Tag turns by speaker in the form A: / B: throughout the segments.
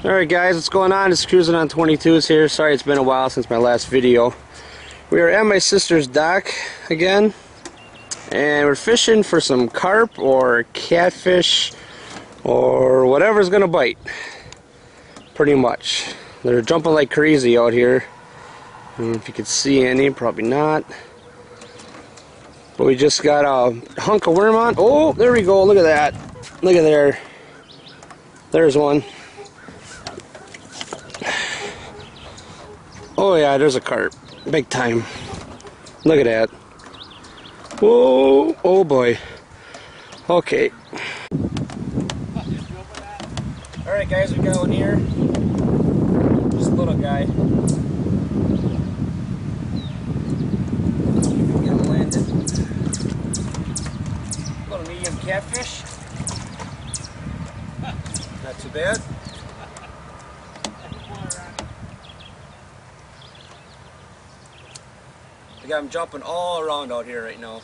A: Alright guys, what's going on? It's Cruising on 22s here. Sorry it's been a while since my last video. We are at my sister's dock again, and we're fishing for some carp or catfish or whatever's gonna bite. Pretty much. They're jumping like crazy out here. I don't know if you can see any, probably not. But we just got a hunk of worm on. Oh, there we go, look at that. Look at there. There's one. Oh yeah, there's a carp. Big time. Look at that. Whoa, oh boy. Okay. Alright guys, we got one here. Just a little guy. Get him landed. Little medium catfish. Not too bad. I got him jumping all around out here right now.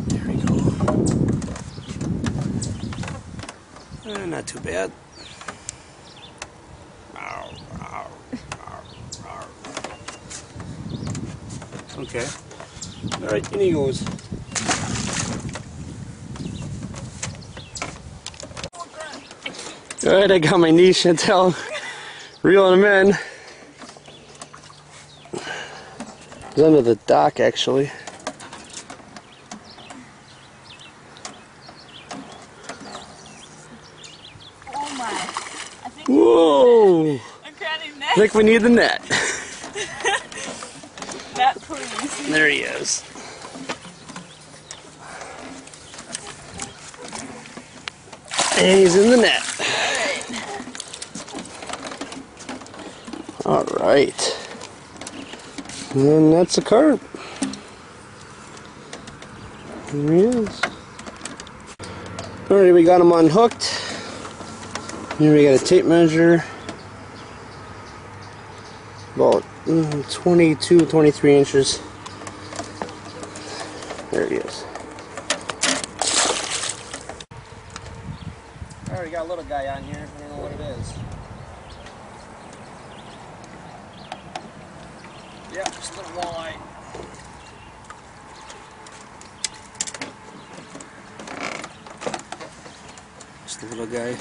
A: There we go. Not too bad. Okay. Alright, in he goes. Alright, I got my niche, Chantel. Reeling him in. He's under the dock, actually.
B: Oh my.
A: Whoa! I think we need the net.
B: Net, please.
A: There he is. And he's in the net. Alright. And that's a carp. There he is. Alright, we got him unhooked. Here we got a tape measure. About 22, 23 inches. There he is. Alright, we got a little guy on here. I don't know what it is. Yeah, just a little walleye. Just a little guy.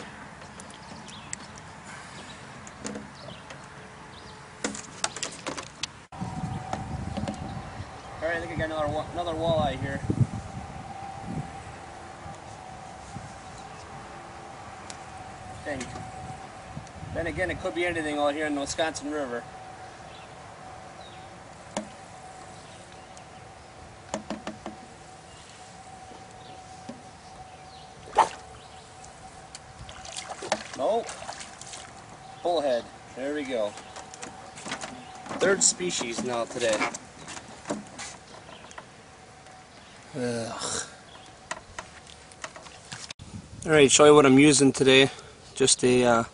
A: Alright, I think I got another walleye here. I think. Then again, it could be anything out here in the Wisconsin River. No. Bullhead. There we go. Third species now today. Ugh. Alright, show you what I'm using today. Just a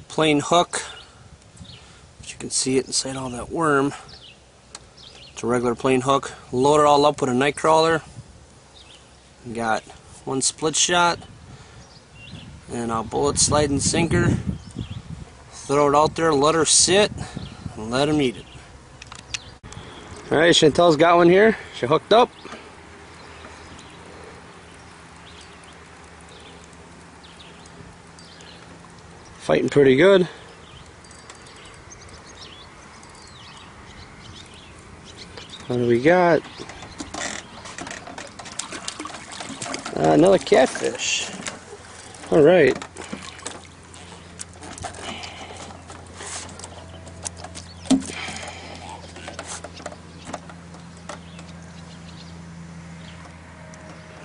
A: plain hook. As you can see it inside all that worm. It's a regular plain hook. Load it all up with a night crawler. Got one split shot and a bullet sliding sinker. Throw it out there, let her sit, and let him eat it. Alright, Chantel's got one here. She hooked up. Fighting pretty good. What do we got? Another catfish. Alright.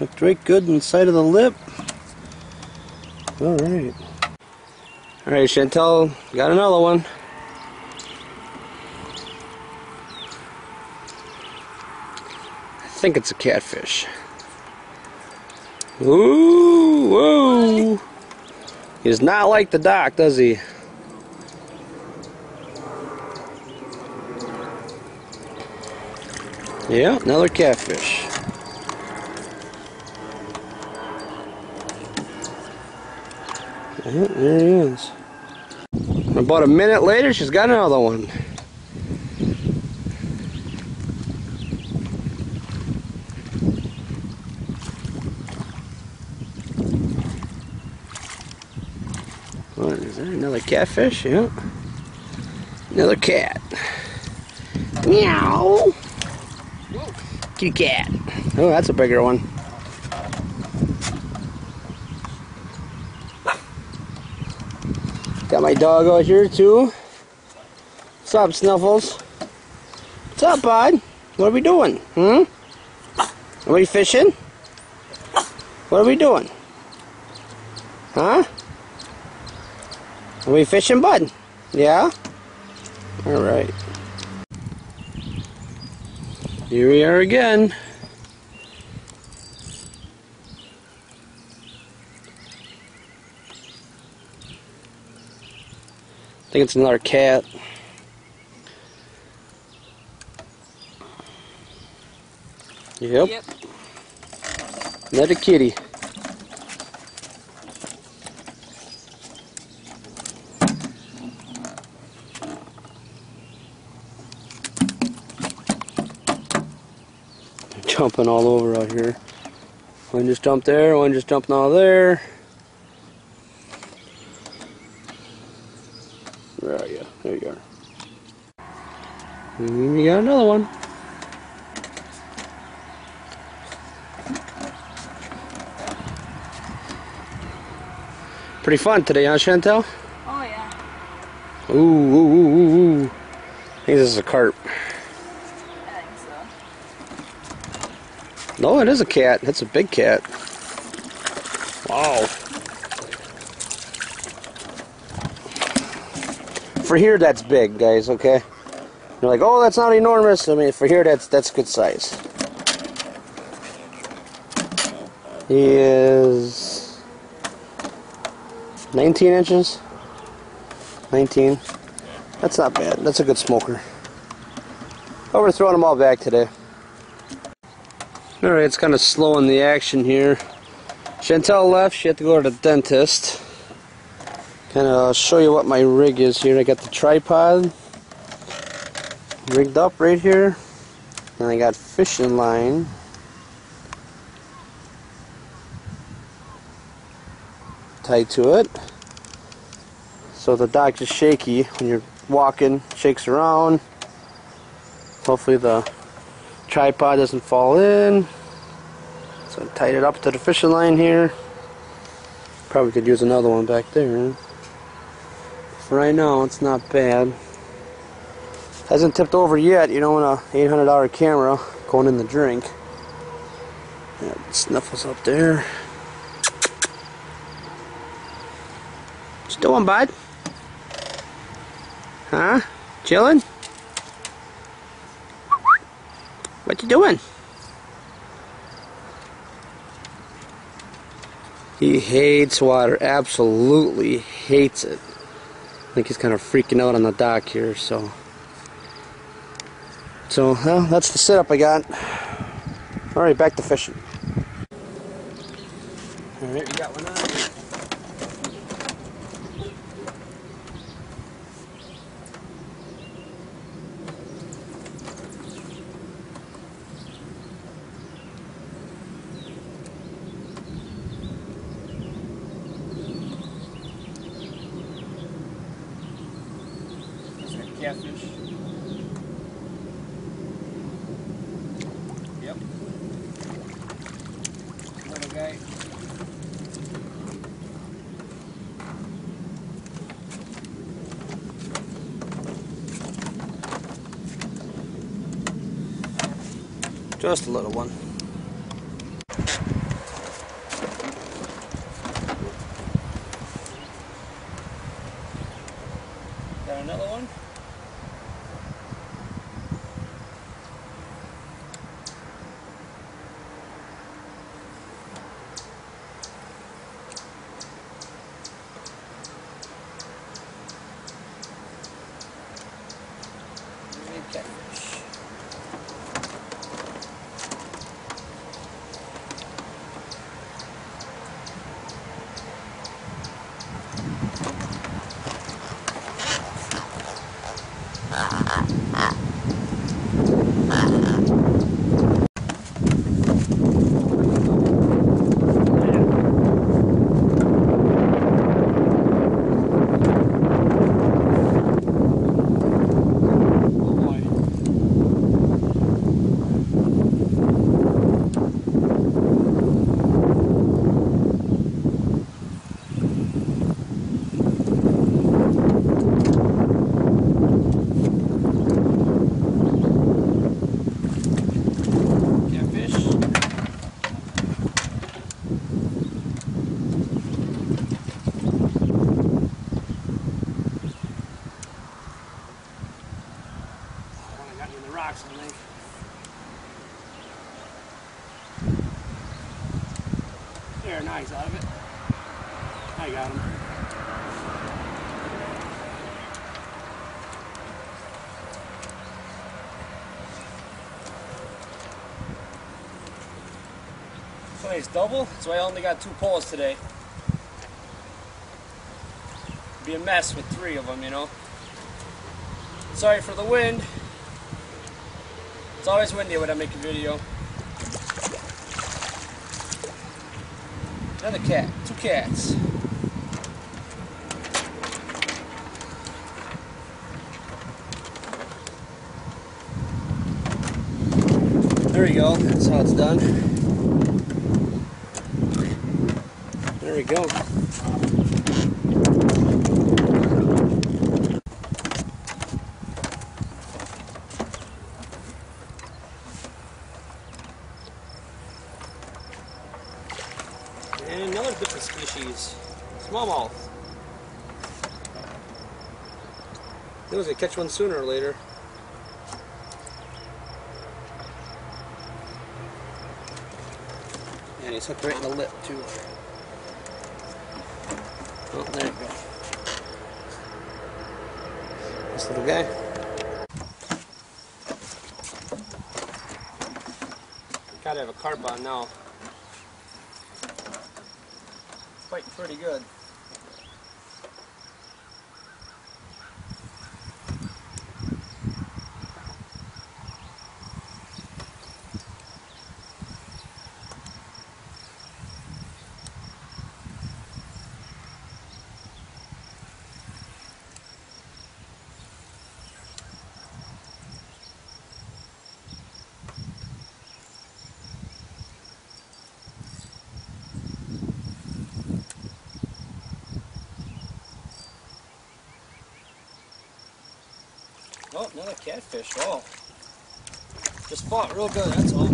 A: Looked right good inside of the lip. Alright. Alright, Chantel, got another one. I think it's a catfish. Ooh, whoa! He does not like the dock, does he? Yeah, another catfish. Yeah, there he is. About a minute later, she's got another one. What is that? Another catfish? Yeah. Another cat. Meow. Kitty cat. Oh, that's a bigger one. Got my dog out here too. What's up, Snuffles? What's up, bud? What are we doing? Are we fishing? What are we doing? Huh? Are we fishing, bud? Yeah? Alright. Here we are again. I think it's another cat. Yep. Another kitty. They're jumping all over out here. One just jumped there, one just jumped now there. Where are you? There you are. And we got another one. Pretty fun today, huh, Chantel?
B: Oh yeah.
A: Ooh, ooh, ooh, ooh, ooh. I think this is a carp.
B: I think so.
A: No, it is a cat. That's a big cat. Wow. For here, that's big, guys, okay? You're like, oh, that's not enormous. I mean, for here, that's good size. He is 19 inches. 19. That's not bad. That's a good smoker. Oh, we're throwing them all back today. Alright, it's kind of slowing the action here. Chantel left. She had to go to the dentist. Kind of show you what my rig is here. I got the tripod rigged up right here. And I got fishing line. Tied to it. So the dock is shaky when you're walking, shakes around. Hopefully the tripod doesn't fall in. So I tied it up to the fishing line here. Probably could use another one back there. For right now, it's not bad. Hasn't tipped over yet. You don't want an $800 camera going in the drink. Yeah, Snuffles up there. What you doing, bud? Huh? Chilling? What you doing? He hates water. Absolutely hates it. I think he's kind of freaking out on the dock here, so. Well, that's the setup I got. Alright, back to fishing. Alright, we got one on. Catfish. Yep. Little guy. Just a little one. Got another one. prongs out of it. I got him. So it's double, so I only got 2 poles today. It'd be a mess with 3 of them, you know. Sorry for the wind. It's always windy when I make a video. Another cat, 2 cats. There we go, that's how it's done. There we go. And another different species, smallmouth. I was gonna catch one sooner or later. And he's hooked right in the lip too. Oh, there you go. This little guy. Gotta have a carp on now. Fighting pretty good. Oh, another catfish. Oh, just fought real good, that's all.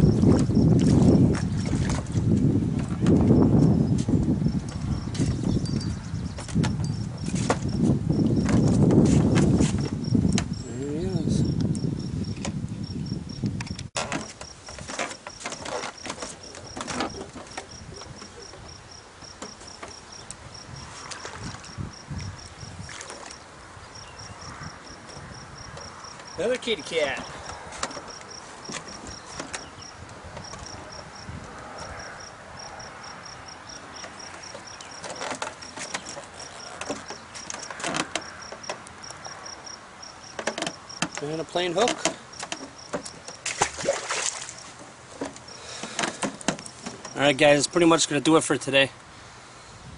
A: There he is. Another kitty cat. And a plain hook. Alright guys, that's pretty much going to do it for today.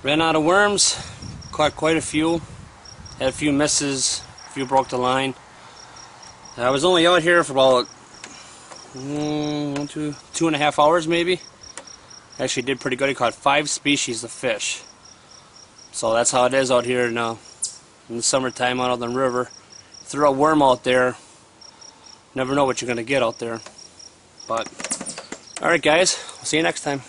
A: Ran out of worms, caught quite a few, had a few misses, a few broke the line. I was only out here for about 2.5 hours maybe. Actually did pretty good. I caught 5 species of fish. So that's how it is out here now in the summertime out on the river. Throw a worm out there, never know what you're going to get out there. But alright guys, we'll see you next time.